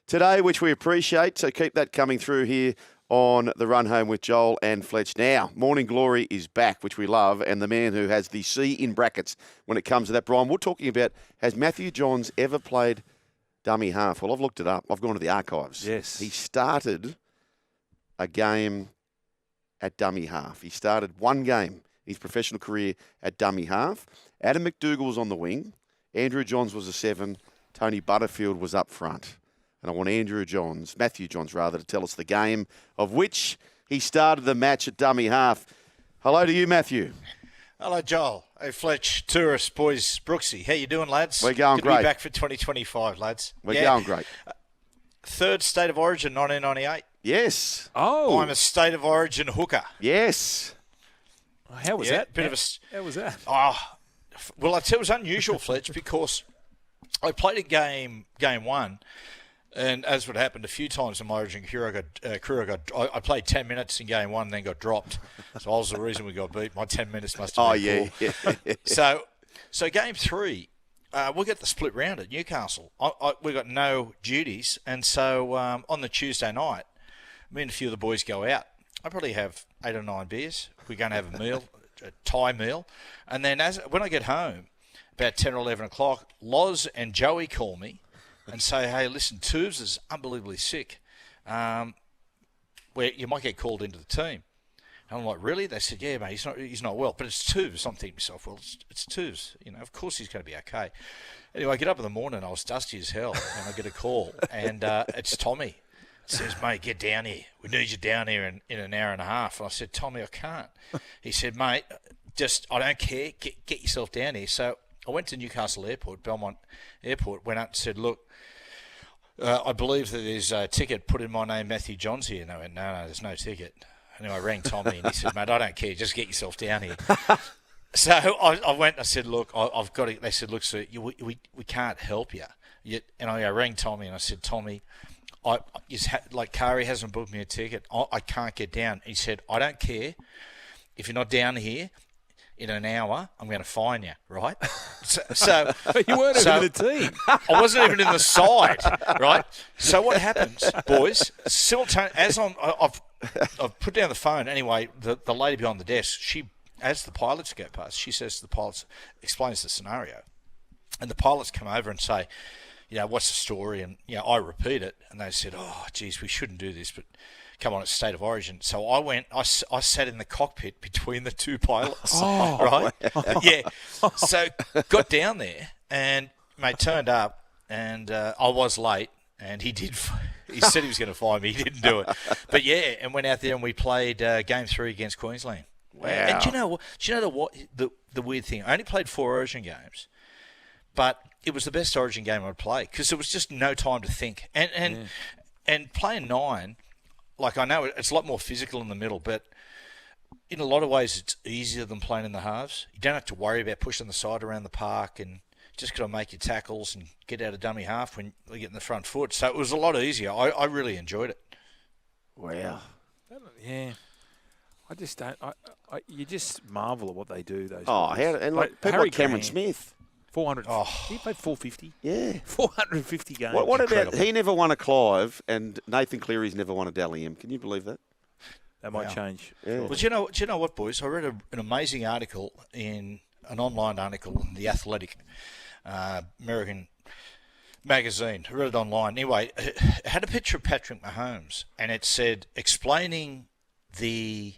today, which we appreciate. So keep that coming through here on the Run Home with Joel and Fletch. Now, Morning Glory is back, which we love, and the man who has the C in brackets when it comes to that, Brian, we're talking about, has Matty Johns ever played dummy half? Well, I've looked it up. I've gone to the archives. Yes. He started a game at dummy half. He started one game, his professional career, at dummy half. Adam McDougall was on the wing. Andrew Johns was a 7. Tony Butterfield was up front. And I want Matthew Johns, to tell us the game of which he started the match at dummy half. Hello to you, Matthew. Hello, Joel. Hey, Fletch, tourists, boys, Brooksy. How you doing, lads? We're going Good great. to be back for 2025, lads. We're going great. Third State of Origin, 1998. Yes. Oh. I'm a State of Origin hooker. Yes. How was that? How was that? Oh, well, I tell you, it was unusual, Fletch, because I played a game one. And as would happened a few times in my Origin career, I played 10 minutes in game one and then got dropped. So I was the reason we got beat. My 10 minutes must have been cool. So game 3, we'll get the split round at Newcastle. We got no duties. And so on the Tuesday night, me and a few of the boys go out. I probably have 8 or 9 beers. We're going to have a meal, a Thai meal. And then when I get home, about 10 or 11 o'clock, Loz and Joey call me and say, hey, listen, Tubes is unbelievably sick. Where you might get called into the team. And I'm like, really? They said, yeah, mate, he's not well. But it's Tubes. I'm thinking to myself, well, it's Tubes. Of course he's going to be okay. Anyway, I get up in the morning, I was dusty as hell, and I get a call. And it's Tommy. It says, mate, get down here. We need you down here in an hour and a half. And I said, Tommy, I can't. He said, mate, I don't care. Get yourself down here. So I went to Newcastle Airport, Belmont Airport, went up and said, look, I believe that there's a ticket put in my name, Matty Johns here. And they went, no, there's no ticket. Anyway, I rang Tommy and he said, mate, I don't care. Just get yourself down here. So I went and I said, look, I've got to. They said, look, sir, we can't help you. And I rang Tommy and I said, Tommy, Kari hasn't booked me a ticket. I can't get down. He said, I don't care. If you're not down here in an hour, I'm going to fine you, right? So you weren't even in the team. I wasn't even in the side, right? So what happens, boys? As I've put down the phone. Anyway, the lady behind the desk, as the pilots go past, she says to the pilots, explains the scenario, and the pilots come over and say, what's the story? And I repeat it, and they said, oh, geez, we shouldn't do this, but come on, it's State of Origin. So I sat in the cockpit between the two pilots, right? Wow. Yeah. So got down there, and mate turned up, and I was late, and he said he was going to fine me. He didn't do it, but yeah, and went out there and we played game 3 against Queensland. Wow. And do you know the weird thing? I only played 4 Origin games, but it was the best Origin game I'd play because there was just no time to think. And playing 9. Like, I know it's a lot more physical in the middle, but in a lot of ways it's easier than playing in the halves. You don't have to worry about pushing the side around the park and just got to make your tackles and get out of dummy half when you get in the front foot. So it was a lot easier. I really enjoyed it. Wow. Yeah. I just don't. You just marvel at what they do, those guys. People Harry like Cameron Caine, Smith. 400. He played 450. Yeah. 450 games. What about he never won a Clive and Nathan Cleary's never won a Dally M? Can you believe that? That might change. Yeah. Well, do you know what, boys? I read an amazing article an online article in The Athletic, American magazine. I read it online. Anyway, it had a picture of Patrick Mahomes, and it said explaining the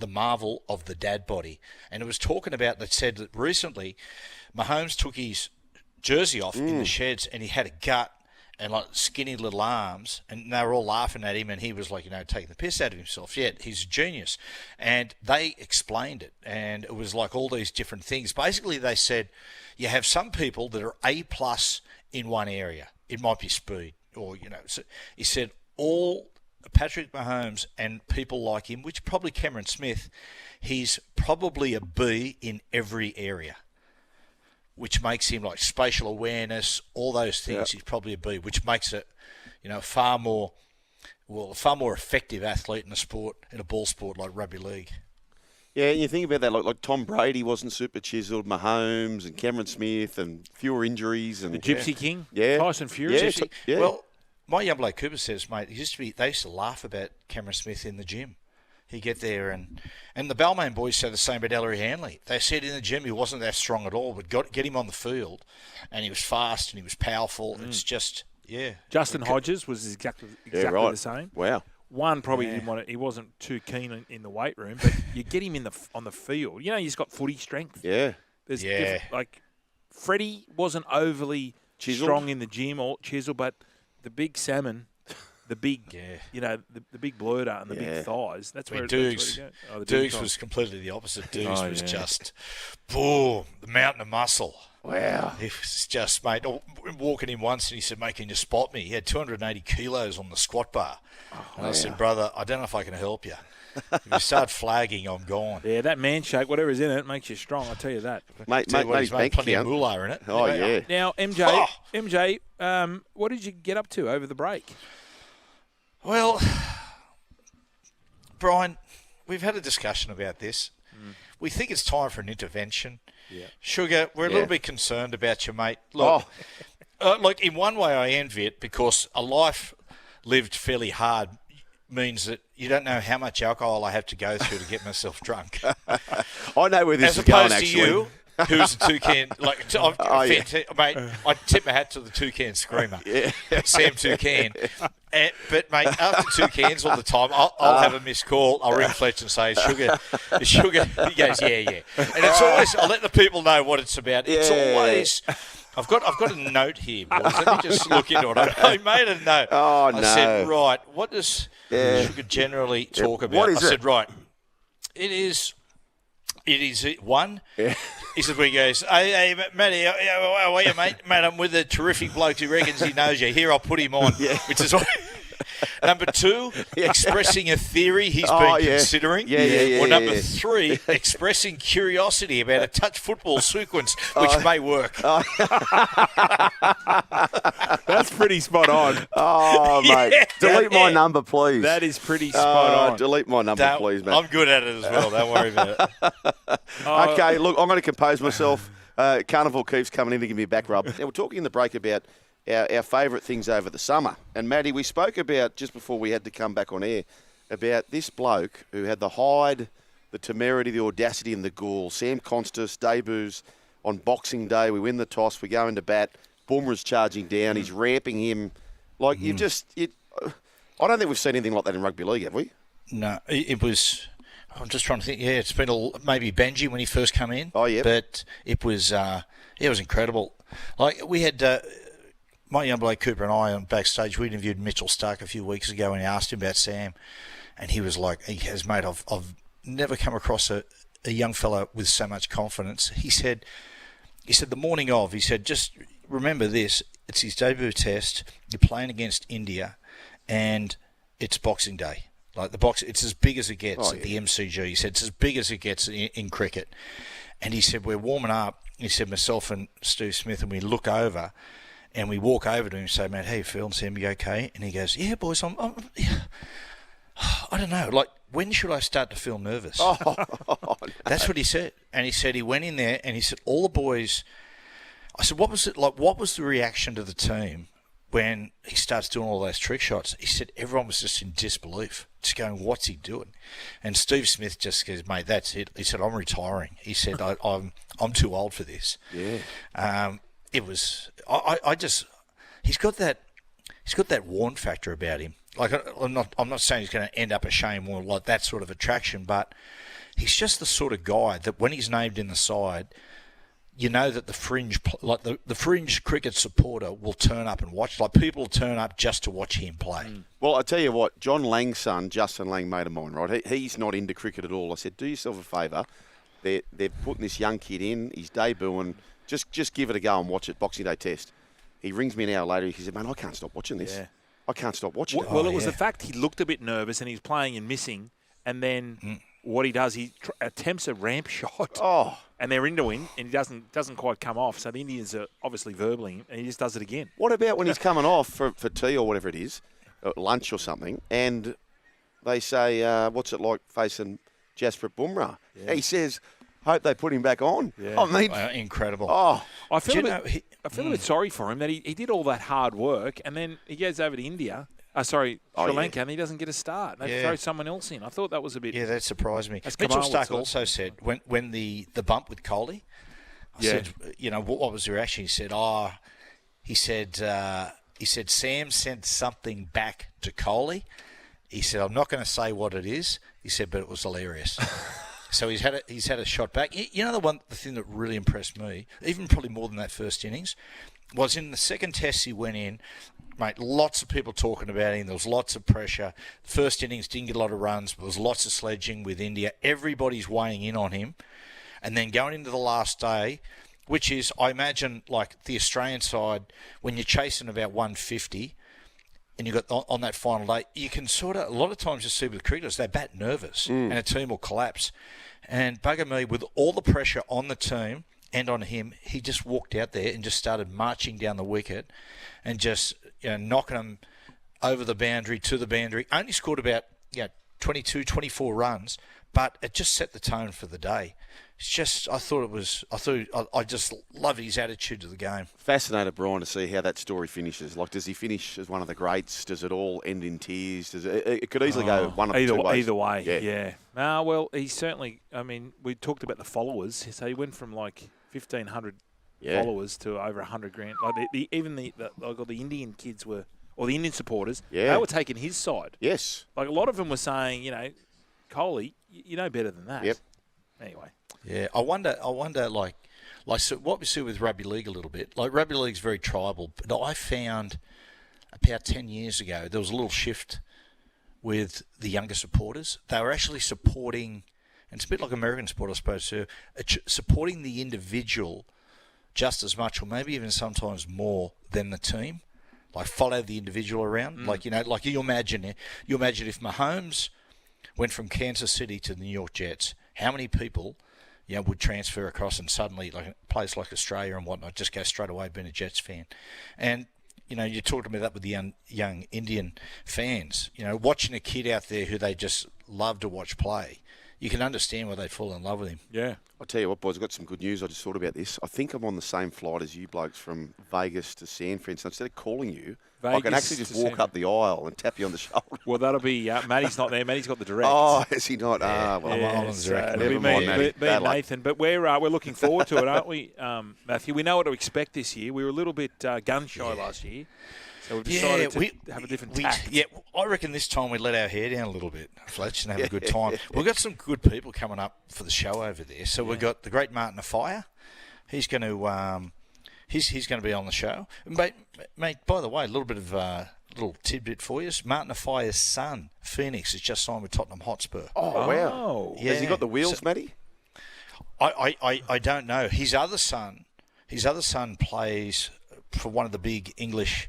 marvel of the dad body. And it was talking about that said that recently Mahomes took his jersey off in the sheds and he had a gut and like skinny little arms, and they were all laughing at him, and he was like, taking the piss out of himself. Yet he's a genius. And they explained it, and it was like all these different things. Basically, they said you have some people that are A+ in one area. It might be speed, or So he said all Patrick Mahomes and people like him, which probably Cameron Smith, he's probably a B in every area, which makes him like spatial awareness, all those things. Yeah. He's probably a B, which makes it, a far more effective athlete in a ball sport like rugby league. Yeah, you think about that, like Tom Brady wasn't super chiseled, Mahomes and Cameron Smith and fewer injuries. And The Gypsy King, Yeah. Tyson Fury. Yeah, Gypsy. yeah. Well, my young bloke Cooper says, mate, they used to laugh about Cameron Smith in the gym. He'd get there, and the Balmain boys said the same about Ellery Hanley. They said in the gym he wasn't that strong at all, but get him on the field, and he was fast and he was powerful. It's just, yeah. Justin Hodges was exactly right. the same. Wow. One probably didn't want it. He wasn't too keen in the weight room, but you get him on the field. You know, he's got footy strength. Yeah. There's Yeah. like Freddie wasn't overly Chiseled? strong in the gym or chisel, but the big salmon, the big, the big blurter and the big thighs. That's where Dukes. Dukes was completely the opposite. Dukes was just, boom, the mountain of muscle. Wow. He was just, mate, walking in once and he said, mate, can you spot me? He had 280 kilos on the squat bar. And I said, brother, I don't know if I can help you. If you start flagging, I'm gone. Yeah, that man shake, whatever's in it, makes you strong. I'll tell you that. Mate, He's made plenty of count. moolah in it. Oh, yeah. Now, MJ, what did you get up to over the break? Well, Brian, we've had a discussion about this. We think it's time for an intervention. Yeah. Sugar, we're a little bit concerned about you, mate. Look, look, in one way I envy it because a life lived fairly hard means that you don't know how much alcohol I have to go through to get myself drunk. I know where this As is going, opposed to actually. you, who's a toucan. Mate, I tip my hat to the toucan screamer, Sam Toucan. But, mate, after 2 cans all the time, I'll have a missed call. I'll ring Fletch and say, Sugar. He goes, yeah. And it's always, I'll let the people know what it's about. It's always, I've got a note here, boys. Let me just look into it. I made a note. Oh, no. I said, right, what does Sugar generally talk about? What is I said, right, it is one. Yeah. He said, he goes, hey, Matty, how are you, mate? Mate, I'm with a terrific bloke who reckons he knows you. Here, I'll put him on. Yeah. Which is what... Number 2, expressing a theory he's been considering. Or number 3, expressing curiosity about a touch football sequence, which may work. That's pretty spot on. Oh, mate. Delete my number, please. That is pretty spot on. Delete my number, please, mate. I'm good at it as well. Don't worry about it. Okay, look, I'm going to compose myself. Carnival keeps coming in to give me a back rub. Now, we're talking in the break about our favourite things over the summer. And, Matty, we spoke about, just before we had to come back on air, about this bloke who had the hide, the temerity, the audacity and the gall. Sam Konstas debuts on Boxing Day. We win the toss. We go into bat. Boomer's charging down. He's ramping him. Like, I don't think we've seen anything like that in rugby league, have we? No, it was... I'm just trying to think. Yeah, it's been maybe Benji when he first came in. Oh, yeah. But it was incredible. Like, we had... my young bloke Cooper and I on backstage, we interviewed Mitchell Stark a few weeks ago and I asked him about Sam, and he was like, mate, I've never come across a young fella with so much confidence. He said the morning of, he said, just remember this, it's his debut test, you're playing against India, and it's Boxing Day. Like it's as big as it gets at the MCG. He said it's as big as it gets in cricket. And he said, we're warming up. He said, myself and Steve Smith, and we look over, and we walk over to him and say, mate, how you feeling, Sam? You okay? And he goes, yeah, boys, I don't know. Like, when should I start to feel nervous? No. That's what he said. And he said he went in there and he said, all the boys... I said, what was it like? What was the reaction to the team when he starts doing all those trick shots? He said everyone was just in disbelief, just going, what's he doing? And Steve Smith just goes, mate, that's it. He said, I'm retiring. He said, I'm too old for this. Yeah. It was. He's got that warm factor about him. Like, I'm not saying he's going to end up a Shane Warne, like that sort of attraction, but he's just the sort of guy that when he's named in the side, you know that the fringe cricket supporter will turn up and watch. Like, people will turn up just to watch him play. Well, I tell you what, John Lang's son, Justin Lang, mate of mine, right? He's not into cricket at all. I said, do yourself a favour. They're putting this young kid in. He's debuting. Just give it a go and watch it. Boxing Day test. He rings me an hour later. He said, man, I can't stop watching this. Yeah. I can't stop watching it. Well, it was the fact he looked a bit nervous and he's playing and missing. And then what he does, he attempts a ramp shot. Oh. And they're into him and he doesn't quite come off. So the Indians are obviously verbally him and he just does it again. What about when he's coming off for tea or whatever it is, lunch or something, and they say, what's it like facing Jasprit Bumrah. Yeah. He says, hope they put him back on. Yeah. I mean, incredible. Oh, I feel a bit sorry for him that he did all that hard work and then he goes over to India. Sri Lanka, and he doesn't get a start. They throw someone else in. I thought that was a bit... Yeah, that surprised me. Mitchell Stark also said, when the bump with Coley, I said, what was the reaction? He said, Sam sent something back to Coley. He said, I'm not going to say what it is. He said, but it was hilarious. So he's had a shot back. You know the thing that really impressed me, even probably more than that first innings, was in the second test he went in. Mate, lots of people talking about him. There was lots of pressure. First innings didn't get a lot of runs, but there was lots of sledging with India. Everybody's weighing in on him. And then going into the last day, which is, I imagine, like the Australian side, when you're chasing about 150 and you got on that final day, you can sort of, a lot of times you see with cricketers, they bat nervous and a team will collapse. And bugger me, with all the pressure on the team and on him, he just walked out there and just started marching down the wicket and just knocking them over the boundary, to the boundary. Only scored about 22, 24 runs, but it just set the tone for the day. It's just, I just love his attitude to the game. Fascinated, Brian, to see how that story finishes. Like, does he finish as one of the greats? Does it all end in tears? It could easily go one of two ways. Either way, yeah. Well, he's certainly, I mean, we talked about the followers. So he went from like 1,500 followers to over 100 grand. Like the Indian kids were, or the Indian supporters, they were taking his side. Yes. Like a lot of them were saying, Coley, you know better than that. Yep. Anyway. Yeah, I wonder, like so what we see with rugby league a little bit. Like rugby league's very tribal, but I found about 10 years ago there was a little shift with the younger supporters. They were actually supporting, and it's a bit like American sport, I suppose, too, supporting the individual just as much, or maybe even sometimes more than the team. Like follow the individual around. Like you imagine if Mahomes went from Kansas City to the New York Jets, how many people would transfer across and suddenly, like a place like Australia and whatnot, just go straight away being a Jets fan. And, you talked about that with the young Indian fans. Watching a kid out there who they just love to watch play, you can understand why they'd fall in love with him. Yeah. I'll tell you what, boys, I've got some good news. I just thought about this. I think I'm on the same flight as you blokes from Vegas to San Fran. So instead of calling you, I can actually just walk up the aisle and tap you on the shoulder. Well, that'll be Matty's not there. Matty's got the direct. Oh, is he not? I'm on the direct. Never mind, Matty. Me and Nathan. But we're looking forward to it, aren't we, Matthew? We know what to expect this year. We were a little bit gun-shy last year. So we've decided to have a different tack. Yeah, I reckon this time we let our hair down a little bit, Fletch, and have a good time. We've got some good people coming up for the show over there. So we've got the great Martin Offiah. He's going to he's going to be on the show. Mate, by the way, a little bit of little tidbit for you. Martin Offiah's son, Phoenix, has just signed with Tottenham Hotspur. Oh, wow. Yeah. Has he got the wheels, Matty? I don't know. His other son plays for one of the big English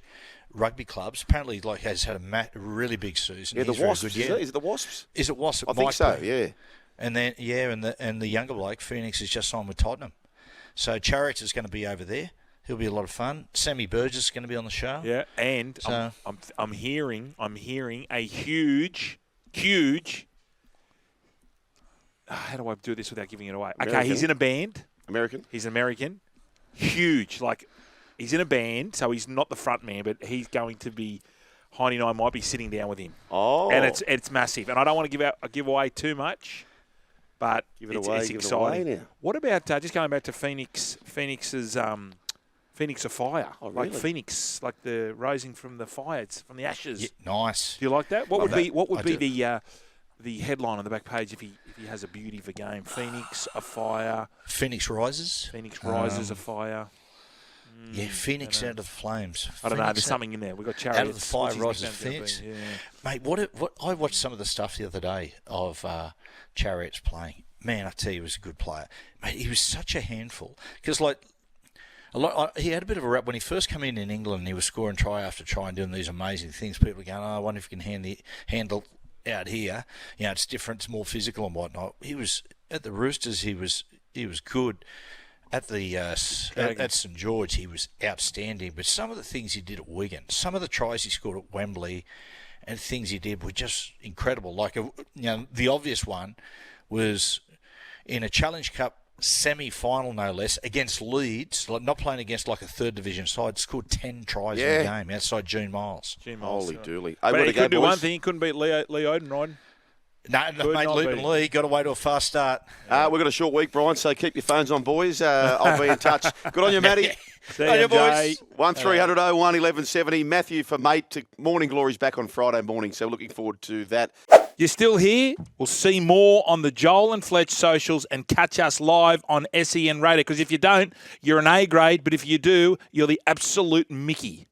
rugby clubs. Apparently, has had a really big season. Yeah, the Wasps. Is it the Wasps? Is it Wasps? I think so. Yeah. And then and the younger bloke, Phoenix, is just signed with Tottenham. So Chariots is going to be over there. He'll be a lot of fun. Sammy Burgess is going to be on the show. Yeah, and so, I'm hearing a huge. How do I do this without giving it away? American. Okay, he's in a band. American. He's an American. Huge, he's in a band, so he's not the front man, but he's going to be. Heine and I might be sitting down with him. Oh, and it's massive, and I don't want to give away too much, but it's exciting. Now. What about just going back to Phoenix's Phoenix Offiah? Oh, really? Like Phoenix, like the rising from the fire, it's from the ashes. Yeah, nice. Do you like that? What would be the headline on the back page if he has a beauty of a game? Phoenix Offiah. Phoenix rises. Phoenix rises Offiah. Yeah, Phoenix out of the flames. I don't know. There's something in there. We've got Chariots. Out of the fire rises Phoenix. Yeah. Mate, what I watched some of the stuff the other day of Chariots playing. Man, I tell you, he was a good player. Mate, he was such a handful. Because, he had a bit of a rap when he first came in England and he was scoring try after try and doing these amazing things. People were going, I wonder if he can handle out here. It's different. It's more physical and whatnot. He was, at the Roosters, he was good. At the at St George, he was outstanding. But some of the things he did at Wigan, some of the tries he scored at Wembley, and things he did were just incredible. The obvious one was in a Challenge Cup semi-final, no less, against Leeds, not playing against like a third division side, scored 10 tries in the game outside June Miles. Holy dooly. But he couldn't do one thing. He couldn't beat Lee Odenrod. No, mate, Luke and Lee got away to a fast start. We've got a short week, Brian, so keep your phones on, boys. I'll be in touch. Good on you, Matty. See you, boys. 1300 01 1170. Matthew for Mate to Morning Glory's back on Friday morning, so looking forward to that. You're still here? We'll see more on the Joel and Fletch socials and catch us live on SEN Radio. Because if you don't, you're an A grade, but if you do, you're the absolute Mickey.